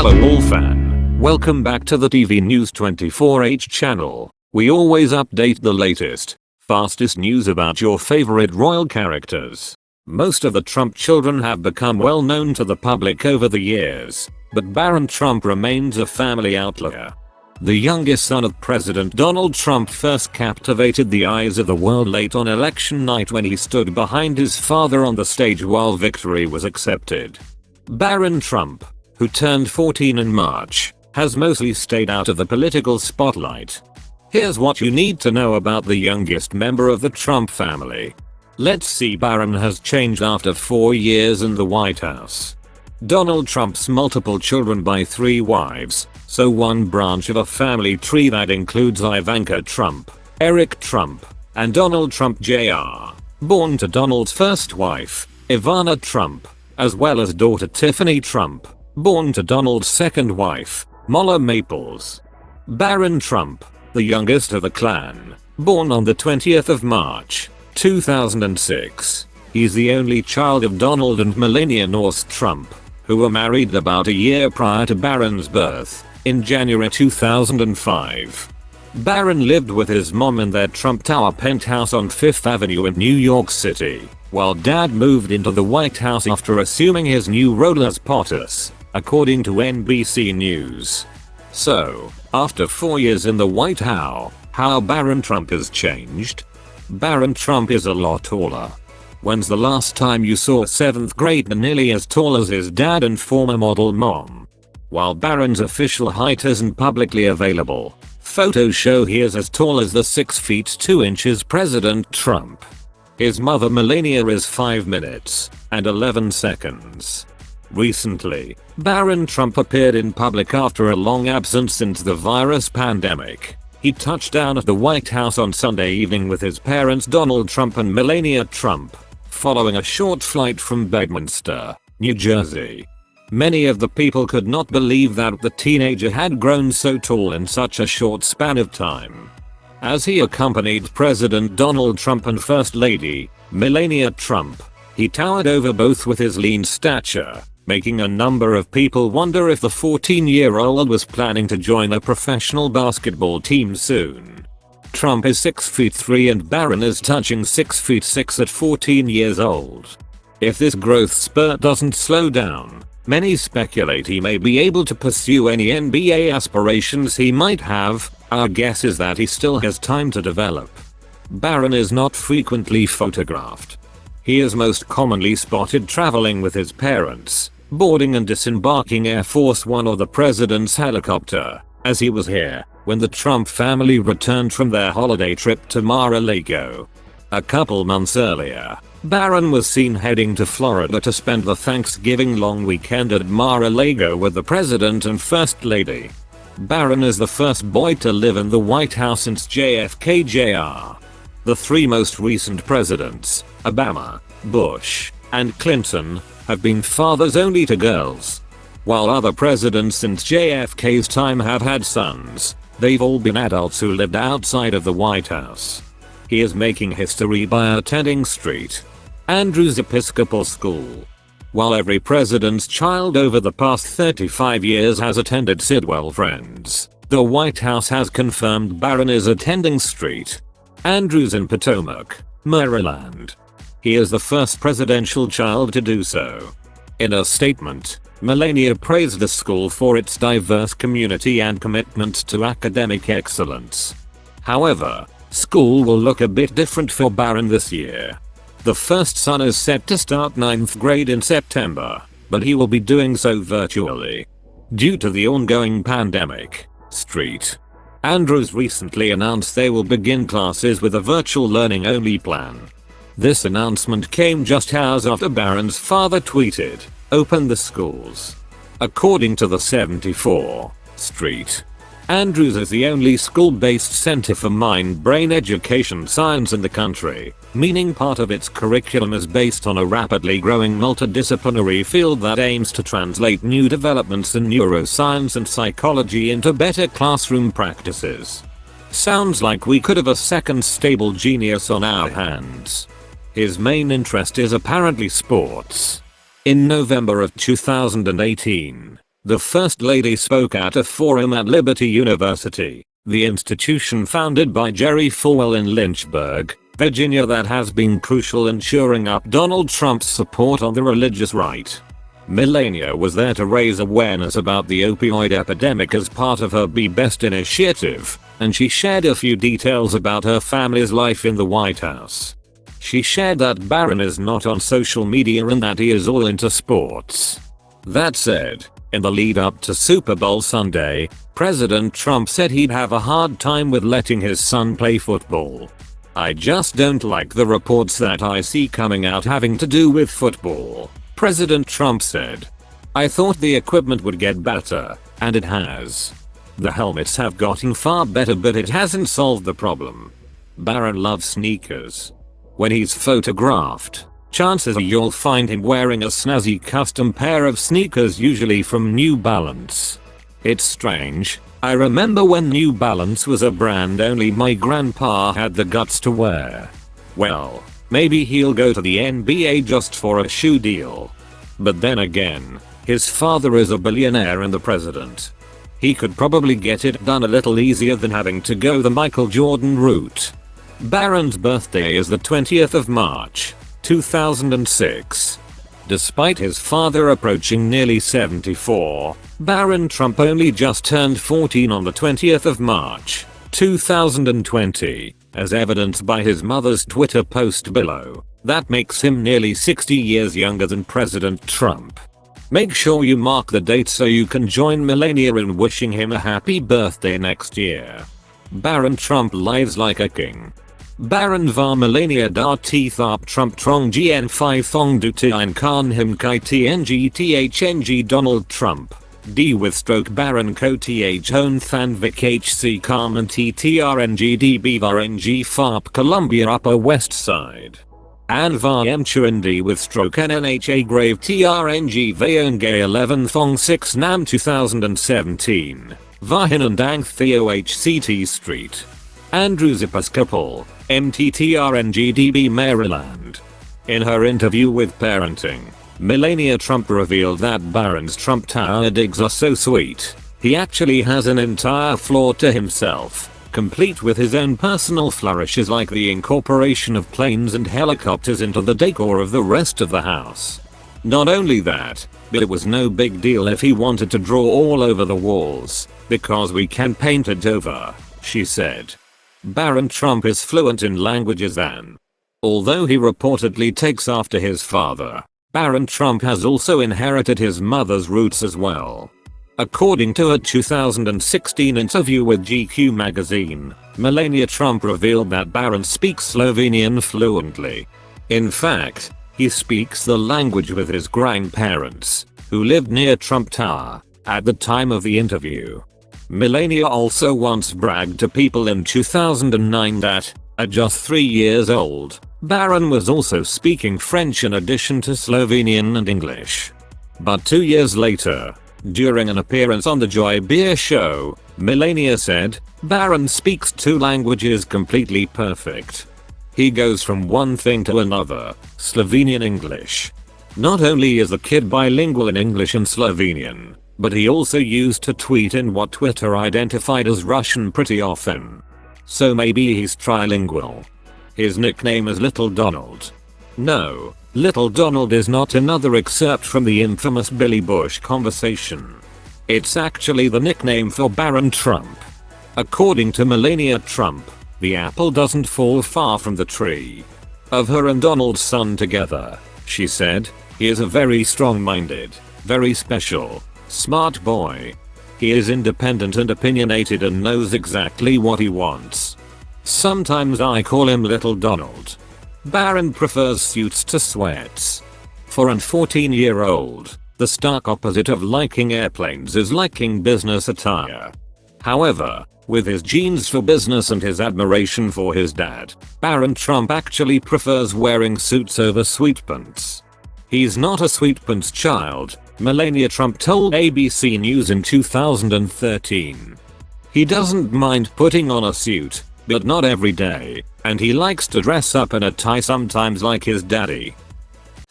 Hello all fan. Welcome back to the TV News 24H channel. We always update the latest, fastest news about your favorite royal characters. Most of the Trump children have become well known to the public over the years, but Barron Trump remains a family outlier. The youngest son of President Donald Trump first captivated the eyes of the world late on election night when he stood behind his father on the stage while victory was accepted. Barron Trump, who turned 14 in March, has mostly stayed out of the political spotlight. Here's what you need to know about the youngest member of the Trump family. Let's see. Barron has changed after 4 years in the White House. Donald Trump's multiple children by 3 wives, so one branch of a family tree that includes Ivanka Trump, Eric Trump, and Donald Trump Jr., born to Donald's first wife, Ivana Trump, as well as daughter Tiffany Trump, born to Donald's second wife, Mola Maples. Barron Trump, the youngest of the clan, born on the 20th of March, 2006. He's the only child of Donald and Melania Norris Trump, who were married about a year prior to Barron's birth, in January 2005. Barron lived with his mom in their Trump Tower penthouse on 5th Avenue in New York City, while Dad moved into the White House after assuming his new role as POTUS, according to NBC News. So, after 4 years in the White House, how Barron Trump has changed? Barron Trump is a lot taller. When's the last time you saw a 7th grader nearly as tall as his dad and former model mom? While Barron's official height isn't publicly available, photos show he is as tall as the 6 feet 2 inches President Trump. His mother Melania is 5 minutes and 11 seconds. Recently, Barron Trump appeared in public after a long absence since the virus pandemic. He touched down at the White House on Sunday evening with his parents Donald Trump and Melania Trump, following a short flight from Bedminster, New Jersey. Many of the people could not believe that the teenager had grown so tall in such a short span of time. As he accompanied President Donald Trump and First Lady, Melania Trump, he towered over both with his lean stature, making a number of people wonder if the 14-year-old was planning to join a professional basketball team soon. Trump is 6 feet 3 and Barron is touching 6 feet 6 at 14 years old. If this growth spurt doesn't slow down, many speculate he may be able to pursue any NBA aspirations he might have. Our guess is that he still has time to develop. Barron is not frequently photographed. He is most commonly spotted traveling with his parents, boarding and disembarking Air Force One or the president's helicopter, as he was here when the Trump family returned from their holiday trip to Mar-a-Lago. A couple months earlier, Barron was seen heading to Florida to spend the Thanksgiving long weekend at Mar-a-Lago with the president and first lady. Barron is the first boy to live in the White House since JFK Jr. The 3 most recent presidents, Obama, Bush, and Clinton, have been fathers only to girls. While other presidents since JFK's time have had sons, they've all been adults who lived outside of the White House. He is making history by attending St. Andrew's Episcopal School. While every president's child over the past 35 years has attended Sidwell Friends, the White House has confirmed Barron is attending St. Andrews in Potomac, Maryland. He is the first presidential child to do so. In a statement, Melania praised the school for its diverse community and commitment to academic excellence. However, school will look a bit different for Barron this year. The first son is set to start 9th grade in September, but he will be doing so virtually. Due to the ongoing pandemic, St. Andrews recently announced they will begin classes with a virtual learning only plan. This announcement came just hours after Barron's father tweeted, "Open the schools." According to the 74, St. Andrews is the only school-based center for mind-brain education science in the country, meaning part of its curriculum is based on a rapidly growing multidisciplinary field that aims to translate new developments in neuroscience and psychology into better classroom practices. Sounds like we could have a second stable genius on our hands. His main interest is apparently sports. In November of 2018, The First Lady spoke at a forum at Liberty University, the institution founded by Jerry Falwell in Lynchburg, Virginia, that has been crucial in shoring up Donald Trump's support on the religious right. Melania was there to raise awareness about the opioid epidemic as part of her Be Best initiative, and she shared a few details about her family's life in the White House. She shared that Barron is not on social media and that he is all into sports. That said, in the lead up to Super Bowl Sunday, President Trump said he'd have a hard time with letting his son play football. "I just don't like the reports that I see coming out having to do with football," President Trump said. "I thought the equipment would get better, and it has. The helmets have gotten far better, but it hasn't solved the problem." Barron loves sneakers. When he's photographed, chances are you'll find him wearing a snazzy custom pair of sneakers, usually from New Balance. "It's strange. I remember when New Balance was a brand only my grandpa had the guts to wear. Well, maybe he'll go to the NBA just for a shoe deal. But then again, his father is a billionaire and the president. He could probably get it done a little easier than having to go the Michael Jordan route." Barron's birthday is the 20th of March, 2006. Despite his father approaching nearly 74, Barron Trump only just turned 14 on the 20th of March, 2020, as evidenced by his mother's Twitter post below. That makes him nearly 60 years younger than President Trump. Make sure you mark the date so you can join Melania in wishing him a happy birthday next year. Barron Trump lives like a king. Barron var Melania da T Tharp Trump Trong Gn 5 Thong Du Tien Khan Him Kai TNG THNG Donald Trump. D with stroke Barron Co TH Hone Than Vic HC Carmen TTRNG DB var NG Farp Columbia Upper West Side. And var M Chundi with stroke NNHA Grave TRNG Vayongay 11 Thong 6 Nam 2017. Vahin and Dang Theo HCT Street. Andrews Episcopal, MTTRNGDB Maryland. In her interview with Parenting, Melania Trump revealed that Barron's Trump Tower digs are so sweet. He actually has an entire floor to himself, complete with his own personal flourishes like the incorporation of planes and helicopters into the decor of the rest of the house. Not only that, but it was no big deal if he wanted to draw all over the walls, because we can paint it over, she said. Barron Trump is fluent in languages and, although he reportedly takes after his father, Barron Trump has also inherited his mother's roots as well. According to a 2016 interview with GQ magazine, Melania Trump revealed that Barron speaks Slovenian fluently. In fact, he speaks the language with his grandparents, who lived near Trump Tower, at the time of the interview. Melania also once bragged to people in 2009 that, at just 3 years old, Barron was also speaking French in addition to Slovenian and English. But 2 years later, during an appearance on the Joy Beer show, Melania said, Barron speaks 2 languages completely perfect. He goes from one thing to another, Slovenian English. Not only is the kid bilingual in English and Slovenian, but he also used to tweet in what Twitter identified as Russian pretty often. So maybe he's trilingual. His nickname is Little Donald. No, Little Donald is not another excerpt from the infamous Billy Bush conversation. It's actually the nickname for Barron Trump. According to Melania Trump, the apple doesn't fall far from the tree. Of her and Donald's son together, she said, he is a very strong-minded, very special, smart boy. He is independent and opinionated and knows exactly what he wants. Sometimes I call him Little Donald. Barron prefers suits to sweats. For an 14-year-old, the stark opposite of liking airplanes is liking business attire. However, with his genes for business and his admiration for his dad, Barron Trump actually prefers wearing suits over sweatpants. He's not a sweatpants child, Melania Trump told ABC News in 2013. He doesn't mind putting on a suit, but not every day, and he likes to dress up in a tie sometimes like his daddy.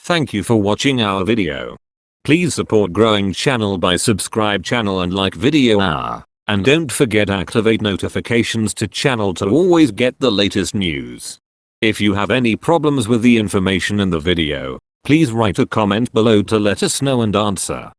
Thank you for watching our video. Please support growing channel by subscribe channel and like video and don't forget activate notifications to channel to always get the latest news. If you have any problems with the information in the video, please write a comment below to let us know and answer.